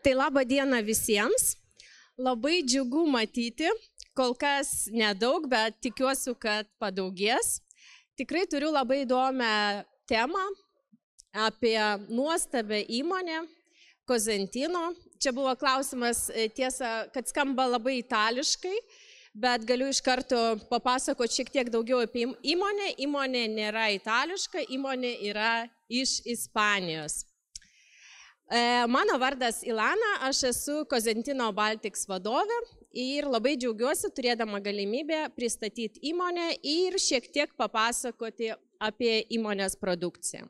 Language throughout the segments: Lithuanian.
Tai laba diena visiems. Labai džiugu matyti. Kol kas nedaug, bet tikiuosi, kad padaugės. Tikrai turiu labai įdomią temą apie nuostabią įmonę Cosentino. Čia buvo klausimas, tiesa, kad skamba labai itališkai, bet galiu iš karto papasakoti šiek tiek daugiau apie įmonę. Įmonė nėra itališka, įmonė yra iš Ispanijos. Mano vardas Ilana, aš esu Cosentino Baltics vadovė ir labai džiaugiuosi turėdama galimybę pristatyti įmonę ir šiek tiek papasakoti apie įmonės produkciją.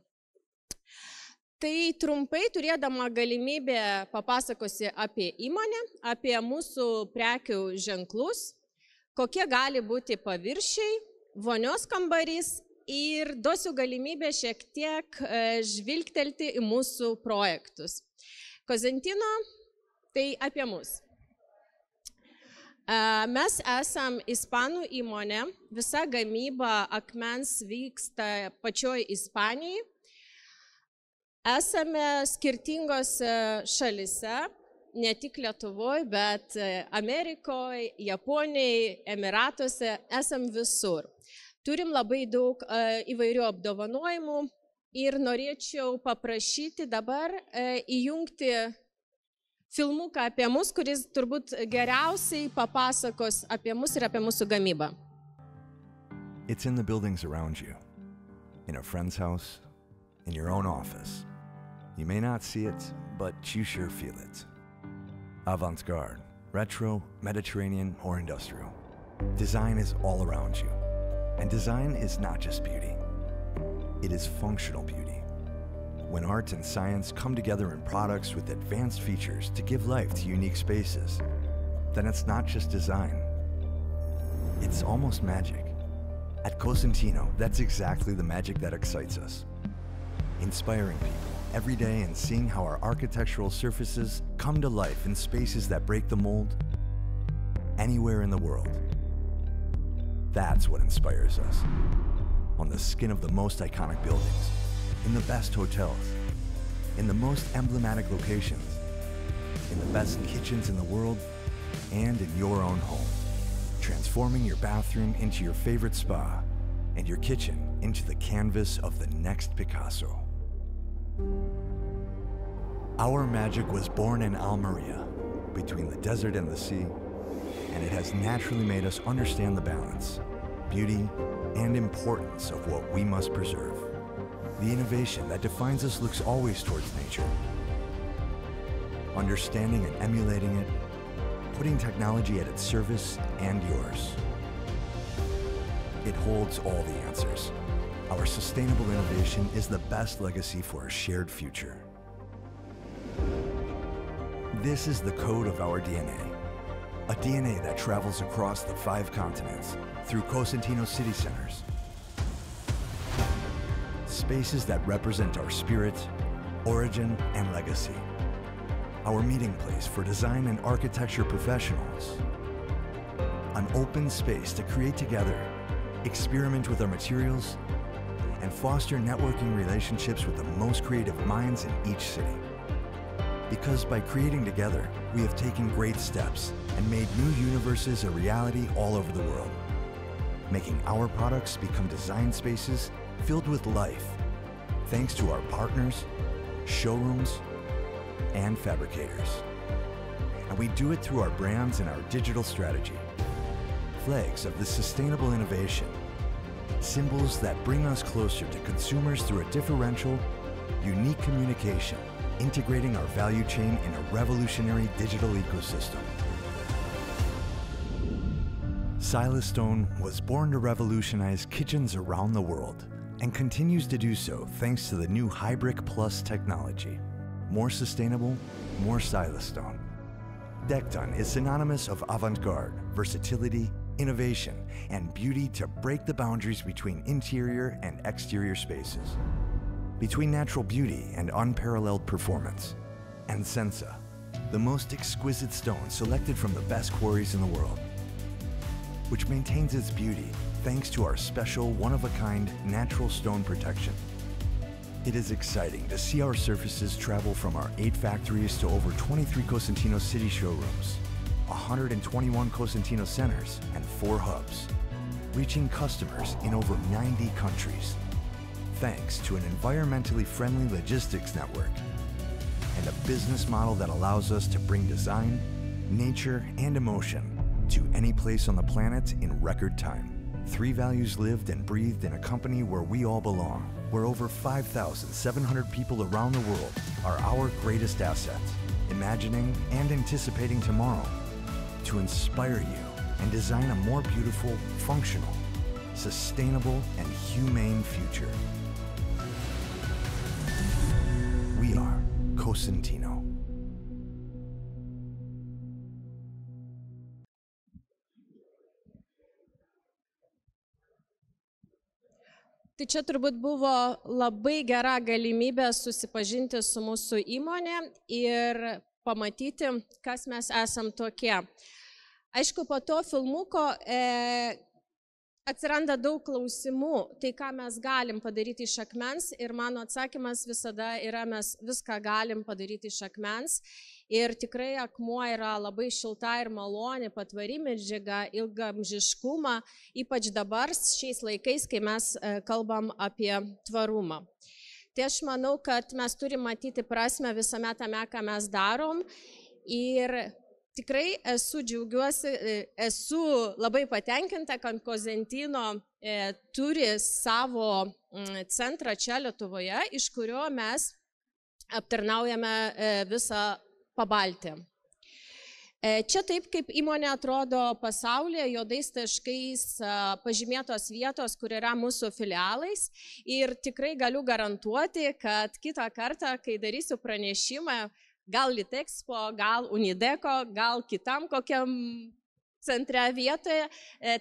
Tai trumpai turėdama galimybę papasakosiu apie įmonę, apie mūsų prekių ženklus, kokie gali būti paviršiai, vonios kambarys ir duosiu galimybę šiek tiek žvilgtelti į mūsų projektus. Cosentino tai apie mus. Mes esam ispanų įmonė, visa gamyba akmens vyksta pačioj Ispanijai. Esame skirtingose šalise, ne tik Lietuvoje, bet Amerikoje, Japonijoje, Emiratuose, esam visur. Turim labai daug įvairių apdovanojimų ir norėčiau paprašyti dabar įjungti filmuką apie mus, kuris turbūt geriausiai papasakos apie mus ir apie mūsų gamybą. It's in the buildings around you, in a friend's house, in your own office. You may not see it, but you sure feel it. Avant-garde, retro, Mediterranean, or industrial. Design is all around you. And design is not just beauty. It is functional beauty. When art and science come together in products with advanced features to give life to unique spaces, then it's not just design. It's almost magic. At Cosentino, that's exactly the magic that excites us. Inspiring people every day and seeing how our architectural surfaces come to life in spaces that break the mold anywhere in the world. That's what inspires us. On the skin of the most iconic buildings, in the best hotels, in the most emblematic locations, in the best kitchens in the world, and in your own home. Transforming your bathroom into your favorite spa, and your kitchen into the canvas of the next Picasso. Our magic was born in Almeria, between the desert and the sea, and it has naturally made us understand the balance, beauty, and importance of what we must preserve. The innovation that defines us looks always towards nature. Understanding and emulating it, putting technology at its service and yours. It holds all the answers. Our sustainable innovation is the best legacy for a shared future. This is the code of our DNA. A DNA that travels across the 5 continents through Cosentino city centers. Spaces that represent our spirit, origin, and legacy. Our meeting place for design and architecture professionals. An open space to create together, experiment with our materials, and foster networking relationships with the most creative minds in each city. Because by creating together, we have taken great steps and made new universes a reality all over the world, making our products become design spaces filled with life, thanks to our partners, showrooms, and fabricators. And we do it through our brands and our digital strategy, flags of this sustainable innovation, symbols that bring us closer to consumers through a differential, unique communication, integrating our value chain in a revolutionary digital ecosystem. Silestone was born to revolutionize kitchens around the world and continues to do so thanks to the new Hybric Plus technology. More sustainable, more Silestone. Dekton is synonymous of avant-garde, versatility, innovation, and beauty to break the boundaries between interior and exterior spaces. Between natural beauty and unparalleled performance. And Sensa, the most exquisite stone selected from the best quarries in the world, which maintains its beauty thanks to our special one-of-a-kind natural stone protection. It is exciting to see our surfaces travel from our 8 factories to over 23 Cosentino city showrooms, 121 Cosentino centers, and 4 hubs, reaching customers in over 90 countries, thanks to an environmentally friendly logistics network and a business model that allows us to bring design, nature, and emotion to any place on the planet in record time. 3 values lived and breathed in a company where we all belong, where over 5,700 people around the world are our greatest asset, imagining and anticipating tomorrow to inspire you and design a more beautiful, functional, sustainable, and humane future. We are Cosentino. Tai čia turbūt buvo labai gera galimybė susipažinti su mūsų įmonė ir pamatyti, kas mes esam tokie. Aišku, po to filmuko atsiranda daug klausimų, tai ką mes galim padaryti iš akmens ir mano atsakymas visada yra, mes viską galim padaryti iš akmens. Ir tikrai akmuo yra labai šilta ir maloni, patvari medžiaga, ilgaamžiškumą, ypač dabar šiais laikais, kai mes kalbam apie tvarumą. Tai aš manau, kad mes turim matyti prasmę visame tame, ką mes darom. Ir tikrai esu labai patenkinta, kad Cosentino turi savo centrą čia Lietuvoje, iš kurio mes aptarnaujame visą Pabaltį. Čia taip, kaip įmonė atrodo pasaulyje, juodais taškais pažymėtos vietos, kur yra mūsų filialais. Ir tikrai galiu garantuoti, kad kitą kartą, kai darysiu pranešimą, gal Litexpo, gal Unideko, gal kitam kokiam centre vietoje,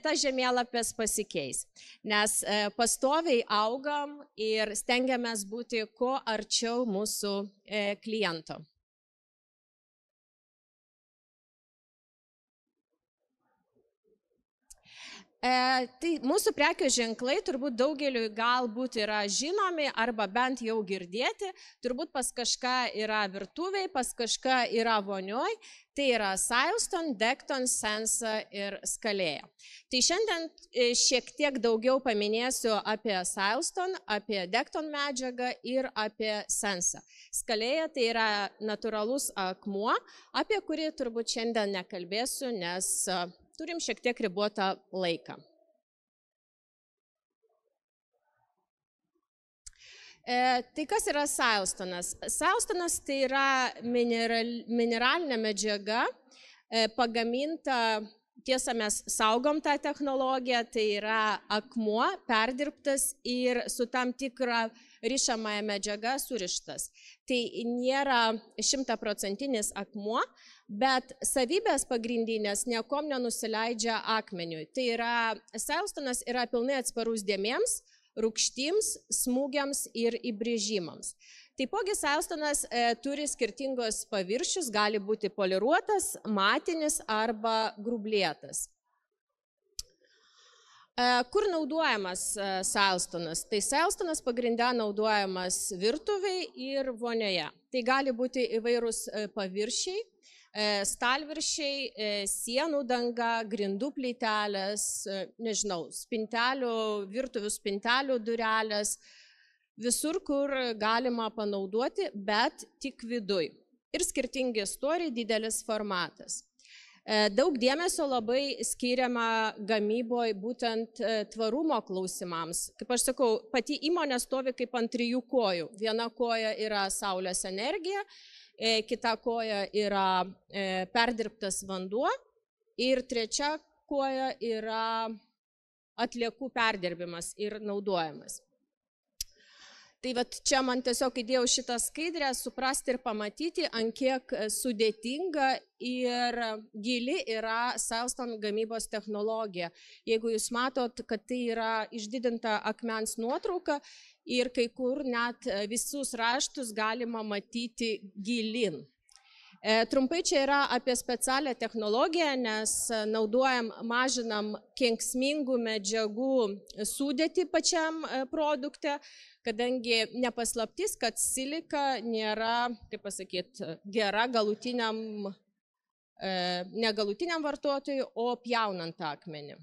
tas žemėlapis pasikeis. Nes pastoviai augam ir stengiamės būti kuo arčiau mūsų kliento. Tai mūsų prekių ženklai turbūt daugeliui galbūt yra žinomi arba bent jau girdėti, turbūt pas kažką yra virtuviai, pas kažką yra vonioj, tai yra Silestone, Dekton, Sensa ir Scalea. Tai šiandien šiek tiek daugiau paminėsiu apie Silestone, apie Dekton medžiagą ir apie Sensa. Scalea tai yra natūralus akmuo, apie kurį turbūt šiandien nekalbėsiu, nes turim šiek tiek ribotą laiką. Tai kas yra Silestonas? Silestonas tai yra mineralinė medžiaga, pagaminta, tiesa mes saugom tą technologiją, tai yra akmuo perdirbtas ir su tam tikra rišamąją medžiagą surištas. Tai nėra 100% akmuo, bet savybės pagrindinės niekom nenusileidžia akmeniui. Tai yra, Silestonas yra pilnai atsparus dėmėms, rūgštims, smūgiams ir įbrėžimams. Taipogi Silestonas turi skirtingos paviršius, gali būti poliruotas, matinis arba grublėtas. Kur naudojamas Silestonas? Tai Silestonas pagrinde naudojamas virtuviai ir vonioje. Tai gali būti įvairūs paviršiai, stalviršiai, sienų danga, grindų plytelės, nežinau, spintelių, virtuvių spintelių durelės, visur, kur galima panaudoti, bet tik viduj. Ir skirtingi storiai, didelis formatas. Daug dėmesio labai skiriama gamyboje būtent tvarumo klausimams. Kaip aš sakau, pati įmonė stovi kaip ant 3 kojų. Viena koja yra saulės energija, kita koja yra perdirbtas vanduo ir trečia koja yra atliekų perdirbimas ir naudojimas. Tai čia man tiesiog įdėjau šitą skaidrę suprasti ir pamatyti, ant kiek sudėtinga ir gili yra Silestone gamybos technologija. Jeigu jūs matot, kad tai yra išdidinta akmens nuotrauka ir kai kur net visus raštus galima matyti gilin. Trumpai čia yra apie specialią technologiją, nes mažinam kenksmingų medžiagų sudėtį pačiam produkte, kadangi nepaslaptis, kad silika nėra, kaip pasakyti, gera ne galutiniam vartotojui, o pjaunant akmenį.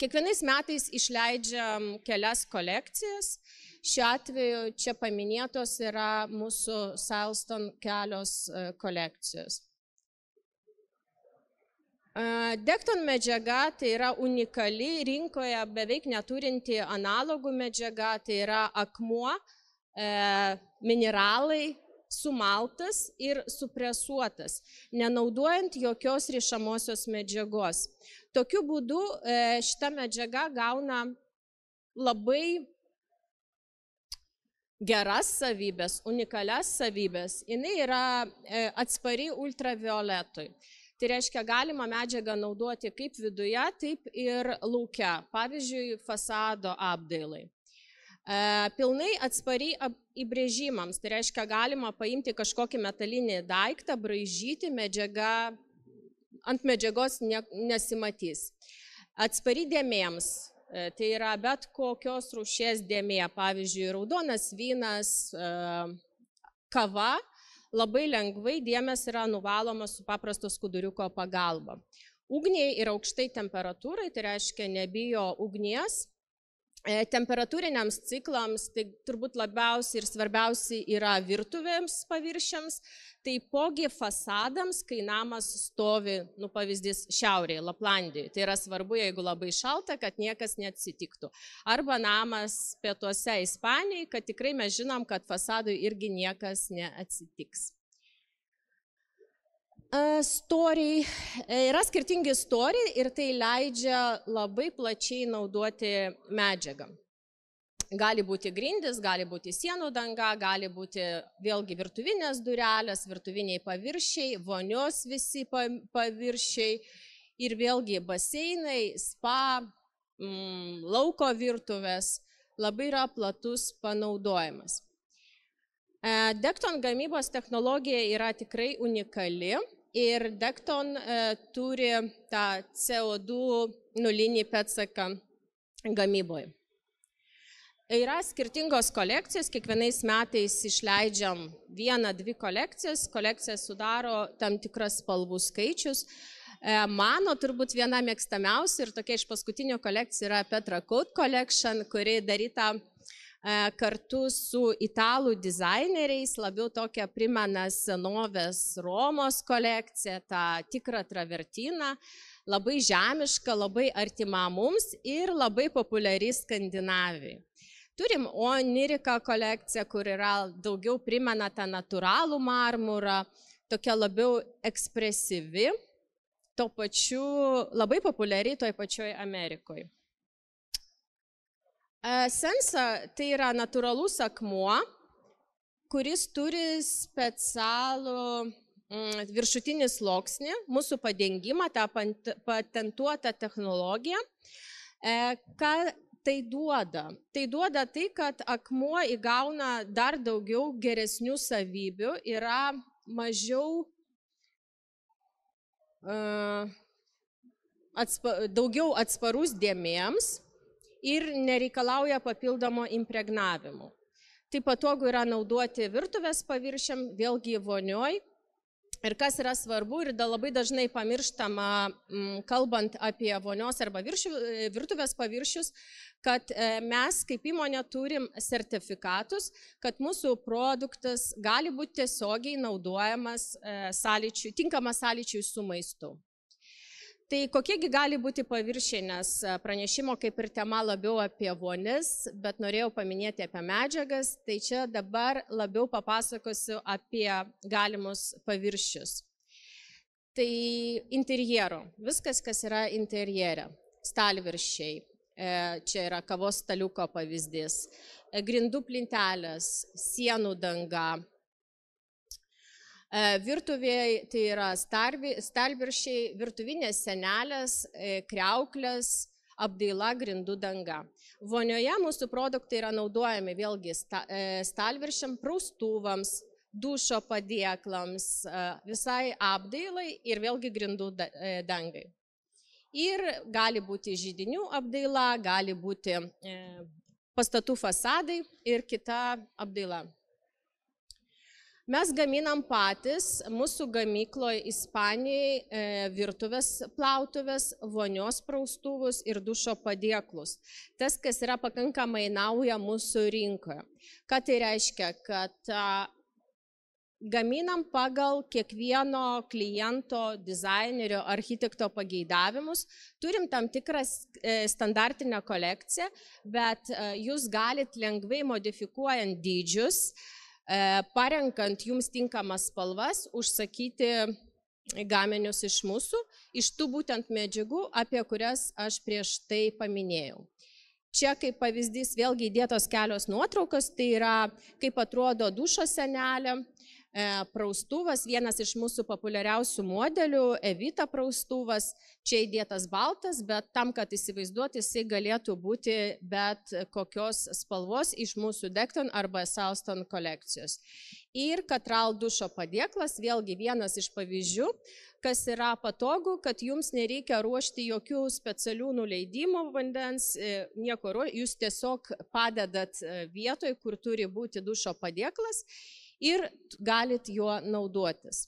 Kiekvienais metais išleidžiam kelias kolekcijas. Šiuo atveju čia paminėtos yra mūsų Silestone kelios kolekcijos. Dekton medžiaga tai yra unikali, rinkoje beveik neturinti analogų medžiaga, tai yra akmuo, mineralai, sumaltas ir supresuotas, nenaudojant jokios rišamosios medžiagos. Tokiu būdu šita medžiaga gauna labai geras savybės, unikalias savybės. Jis yra atspari ultravioletui. Tai reiškia, galima medžiagą naudoti kaip viduje, taip ir lauke, pavyzdžiui, fasado apdailai. Pilnai atspari įbrėžimams, tai reiškia, galima paimti kažkokį metalinį daiktą, braižyti, medžiaga ant medžiagos nesimatys. Atspari dėmėms, tai yra bet kokios rūšies dėmė, pavyzdžiui, raudonas vynas, kava, labai lengvai dėmės yra nuvalomas su paprasto skuduriuko pagalba. Ugniai ir aukštai temperatūrai, tai reiškia, nebijo ugnies. Temperatūriniams ciklams tai turbūt labiausiai ir svarbiausiai yra virtuvėms paviršiams, taipogi fasadams, kai namas stovi, pavyzdys, šiaurėje, Laplandijoje. Tai yra svarbu, jeigu labai šalta, kad niekas neatsitiktų. Arba namas pietuose Ispanijoje, kad tikrai mes žinom, kad fasadui irgi niekas neatsitiks. Storiai. Yra skirtingi storiai ir tai leidžia labai plačiai naudoti medžiagą. Gali būti grindys, gali būti sienų danga, gali būti vėlgi virtuvinės durelės, virtuviniai paviršiai, vonios visi paviršiai ir vėlgi baseinai, spa, lauko virtuvės. Labai yra platus panaudojimas. Dekton gamybos technologija yra tikrai unikali. Ir Dekton turi tą CO2 nulinį pėdsaką gamyboje. Yra skirtingos kolekcijos, kiekvienais metais išleidžiam 1-2 kolekcijas, kolekcija sudaro tam tikras spalvų skaičius. Mano turbūt viena mėgstamiausia ir tokia iš paskutinių kolekcijų yra Petra Coat Collection, kuri daryta kartu su italų dizaineriais, labiau tokia primena senovės Romos kolekciją, tą tikrą travertiną, labai žemiška, labai artima mums ir labai populiari Skandinavijai. Turim Onirika kolekciją, kur yra daugiau primena tą natūralų marmurą, tokia labiau ekspresyvi, tuo pačiu labai populiari toj pačioj Amerikoje. Sensa tai yra natūralus akmuo, kuris turi specialų viršutinį sluoksnį, mūsų padengimą, tą patentuotą technologiją. Ką tai duoda? Tai duoda tai, kad akmuo įgauna dar daugiau geresnių savybių, yra mažiau, daugiau atsparus dėmėms ir nereikalauja papildomo impregnavimo. Tai patogu yra naudoti virtuvės paviršiam, vėlgi vonioj. Ir kas yra svarbu ir labai dažnai pamirštama, kalbant apie vonios arba virtuvės paviršius, kad mes kaip įmonė turim sertifikatus, kad mūsų produktas gali būti tiesiogiai naudojamas tinkamas sąlyčiui su maistu. Tai kokiegi gali būti paviršiai, nes pranešimo kaip ir tema labiau apie vonis, bet norėjau paminėti apie medžiagas, tai čia dabar labiau papasakosiu apie galimus paviršius. Tai interjero, viskas, kas yra interjere, stalviršiai, čia yra kavos staliuko pavyzdys, grindų plintelės, sienų danga. Virtuvėje tai yra stalviršiai, virtuvinės senelės, kriauklės, apdaila, grindų danga. Vonioje mūsų produktai yra naudojami vėlgi stalviršiam, praustuvams, dušo padėklams, visai apdailai ir vėlgi grindų dangai. Ir gali būti židinių apdaila, gali būti pastatų fasadai ir kita apdaila. Mes gaminam patys, mūsų gamykloje Ispanijoje virtuvės plautuvės, vonios praustuvus ir dušo padėklus. Tas, kas yra pakankamai nauja mūsų rinkoje. Ką tai reiškia? Kad gaminam pagal kiekvieno kliento, dizainerio, architekto pageidavimus. Turim tam tikrą standartinę kolekciją, bet jūs galit lengvai modifikuojant dydžius, parenkant jums tinkamas spalvas, užsakyti gaminius iš mūsų, iš tų būtent medžiagų, apie kurias aš prieš tai paminėjau. Čia kaip pavyzdys vėlgi įdėtos kelios nuotraukos, tai yra kaip atrodo dušo senelė, praustuvas, vienas iš mūsų populiariausių modelių, Evita praustuvas, čia įdėtas baltas, bet tam, kad įsivaizduoti, jisai galėtų būti bet kokios spalvos iš mūsų Dekton arba Southton kolekcijos. Ir Katral dušo padėklas, vėlgi vienas iš pavyzdžių, kas yra patogu, kad jums nereikia ruošti jokių specialių nuleidimų vandens, nieko, jūs tiesiog padedat vietoj, kur turi būti dušo padėklas, ir galit juo naudotis.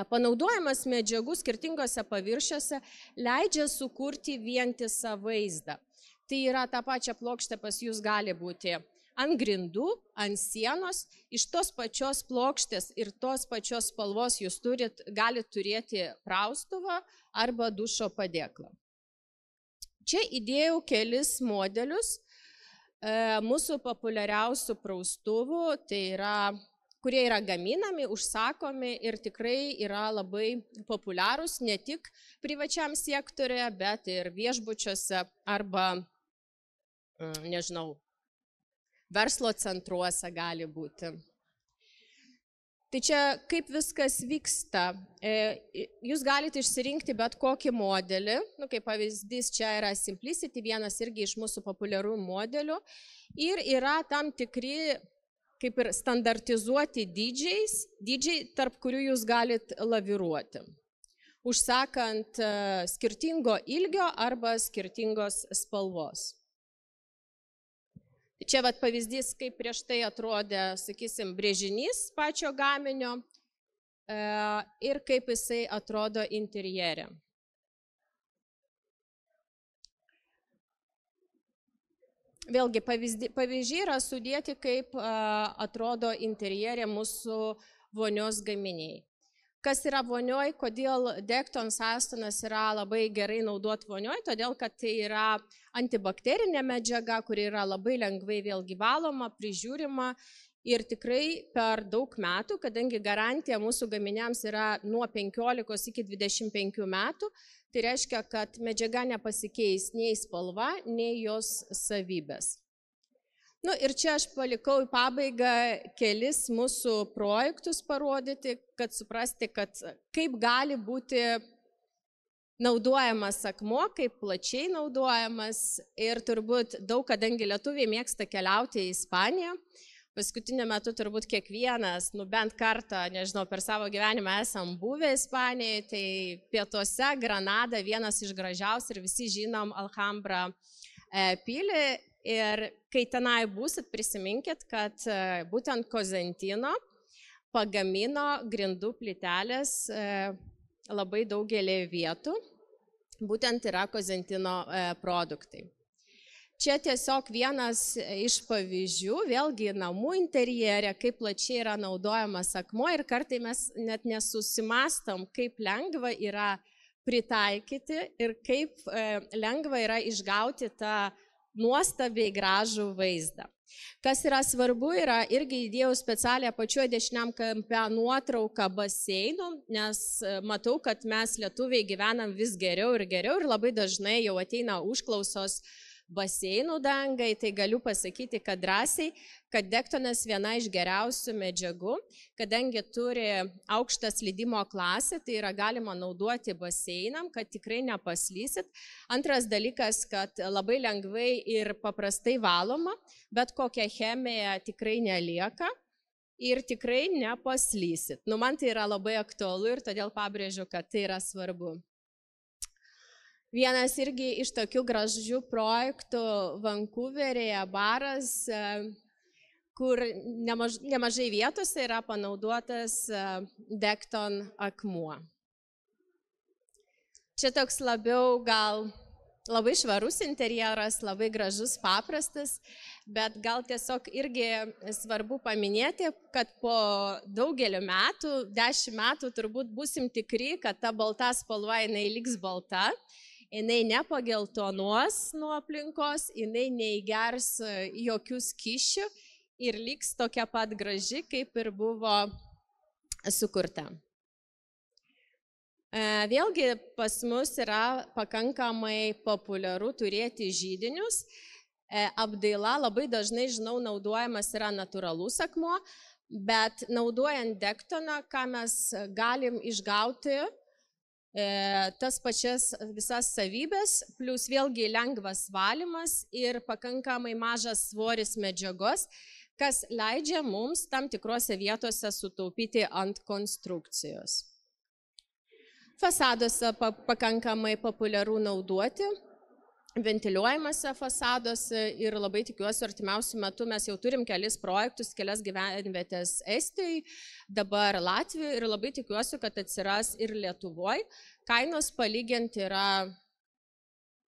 Panaudojimas medžiagų skirtingose paviršiuose leidžia sukurti vientisą vaizdą. Tai yra ta pačia plokštė pas jūs gali būti ant grindų, ant sienos, iš tos pačios plokštės ir tos pačios spalvos jūs galite turėti praustuvą arba dušo padėklą. Čia įdėjau kelis modelius mūsų populiariausių praustuvų, tai yra, kurie yra gaminami, užsakomi ir tikrai yra labai populiarūs ne tik privačiam sektoriuje, bet ir viešbučiuose arba, nežinau, verslo centruose gali būti. Tai čia kaip viskas vyksta. Jūs galite išsirinkti bet kokį modelį, kaip pavyzdys čia yra Simplicity, vienas irgi iš mūsų populiarių modelių, ir yra tam tikri kaip ir standartizuoti dydžiai, tarp kurių jūs galite laviruoti, užsakant skirtingo ilgio arba skirtingos spalvos. Čia vat pavyzdys, kaip prieš tai atrodė, sakysim, brėžinys pačio gaminio ir kaip jisai atrodo interjere. Vėlgi pavyzdžiai yra sudėti, kaip atrodo interjere mūsų vonios gaminiai. Kas yra vonioj, kodėl Dekton Southtonas yra labai gerai naudoti vonioj, todėl kad tai yra antibakterinė medžiaga, kuri yra labai lengvai vėlgi valoma, prižiūrima ir tikrai per daug metų, kadangi garantija mūsų gaminiams yra nuo 15 iki 25 metų, tai reiškia, kad medžiaga nepasikeis nei spalva, nei jos savybės. Ir čia aš palikau į pabaigą kelis mūsų projektus parodyti, kad suprasti, kad kaip gali būti naudojamas akmuo, kaip plačiai naudojamas ir turbūt daug, kadangi lietuviai mėgsta keliauti į Ispaniją, paskutiniu metu turbūt kiekvienas, bent kartą, nežinau, per savo gyvenimą esam buvę Ispanijoje, tai pietuose Granada vienas iš gražiausių ir visi žinom Alhambra pilį. Ir kai tenai būsit, prisiminkit, kad būtent Cosentino pagamino grindų plytelės labai daugelį vietų, būtent yra Cosentino produktai. Čia tiesiog vienas iš pavyzdžių, vėlgi namų interjere, kaip plačiai yra naudojamas akmuo ir kartai mes net nesusimastom, kaip lengva yra pritaikyti ir kaip lengva yra išgauti tą nuostabiai gražų vaizdą. Kas yra svarbu, yra irgi įdėjau specialią pačioje dešiniam kampe nuotrauką baseinų, nes matau, kad mes lietuviai gyvenam vis geriau ir labai dažnai jau ateina užklausos baseinų dangai, tai galiu pasakyti, kad drąsiai, kad Dektonas viena iš geriausių medžiagų, kadangi turi aukštą slydimo klasę, tai yra galima naudoti baseinam, kad tikrai nepaslysit. Antras dalykas, kad labai lengvai ir paprastai valoma, bet kokia chemija tikrai nelieka. ir tikrai nepaslysit. Man tai yra labai aktualu ir todėl pabrėžiu, kad tai yra svarbu. Vienas irgi iš tokių gražių projektų Vancouveryje baras, kur nemažai vietose yra panaudotas Dekton akmuo. Čia toks labiau gal labai švarus interjeras, labai gražus, paprastas, bet gal tiesiog irgi svarbu paminėti, kad po daugelio metų, 10 metų turbūt būsim tikri, kad ta balta spalva jinai liks balta, jinai nepageltonuos nuo aplinkos, jinai neįgers jokių skysčių ir liks tokia pat graži, kaip ir buvo sukurta. Vėlgi pas mus yra pakankamai populiaru turėti židinius. Apdaila labai dažnai, žinau, naudojamas yra natūralus akmuo, bet naudojant Dektoną, ką mes galim išgauti tas pačias visas savybės, plus vėlgi lengvas valymas ir pakankamai mažas svoris medžiagos, kas leidžia mums tam tikrose vietose sutaupyti ant konstrukcijos. Fasaduose pakankamai populiaru naudoti, ventiliuojamose fasaduose ir labai tikiuosi, artimiausiu metu mes jau turim kelis projektus, kelias gyvenvietės Estijoje, dabar Latvijoje ir labai tikiuosi, kad atsiras ir Lietuvoje. Kainos palyginti yra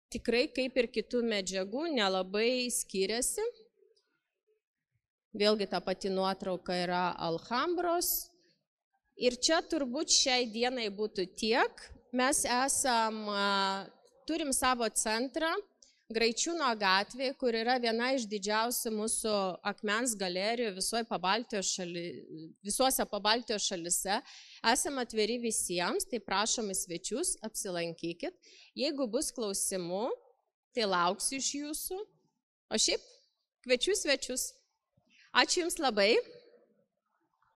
tikrai kaip ir kitų medžiagų, nelabai skiriasi. Vėlgi ta pati nuotrauka yra Alhambros. Ir čia turbūt šiai dienai būtų tiek. Mes turim savo centrą Graičiūno gatvėje, kur yra viena iš didžiausių mūsų akmens galerijų visuose Pabaltijos šalyse. Esame atviri visiems, tai prašom į svečius, apsilankykit. Jeigu bus klausimų, tai lauksiu iš jūsų. O šiaip kviečiu svečius. Ačiū Jums labai.